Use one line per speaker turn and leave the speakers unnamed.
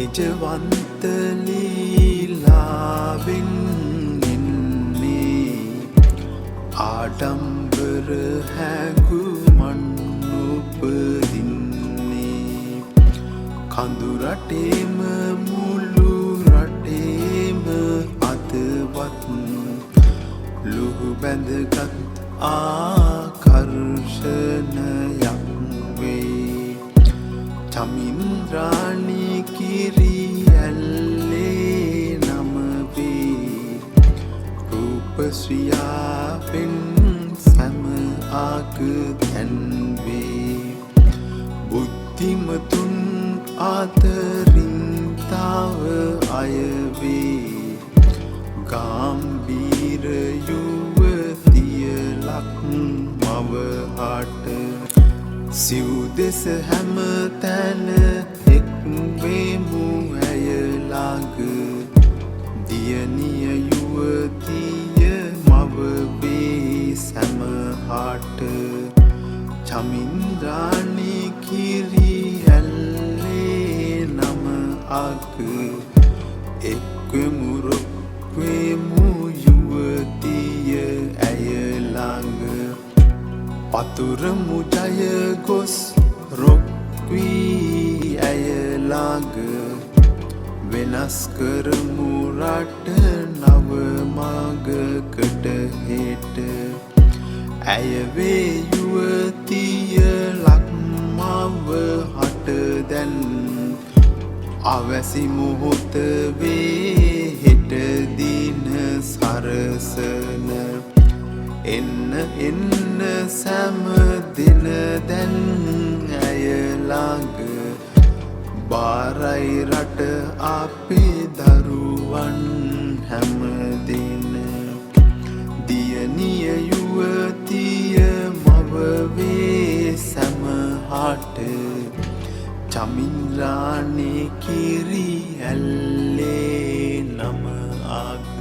නිජවන්ත ලීලාවෙන් එන්නේ ආඩම්බර හැඟුමන් උපදින්නේ කඳු රටේම මුළු රටේම අදවත් ලුහු බැඳගත් ආකර්ෂණයක් වේ චමින්ද්‍රාණී කිරි ඇල්ලේ නම වේ රූපශ්‍රියාවෙන් සැම ආග දැන්වේ බුද්ධිමතුන් අතරින් තව අයවේ ගාම්භීර යුවතියලක් මවහට සිව් දෙස හැම තැන එක්වෙමු ඇය ළඟ දියණිය යුවතිය මව වේ සැමහට චමින්ද්‍රාණී කිරි ඇල්ලේ නම අග එක්වෙමු රොක්වෙමු යුවතිය ඇය ළඟ පතුරමු ජය ගොස් රොක්වී ඇය ළඟ වෙනස් කරමු රට නව මාගකට හෙට ඇය වේ යුවතිය ලක්මව හට දැන් අවැසි මොහොත වේ හෙට දින සරසන එන්න එන්න සෑම දින දැන් ඇය ළඟ බාරයි රට අපේ දරුවන් හැම දින දියණිය යුවතිය මව වේ සැමහට චමින්ද්‍රාණී කිරි ඇල්ලේ නම අග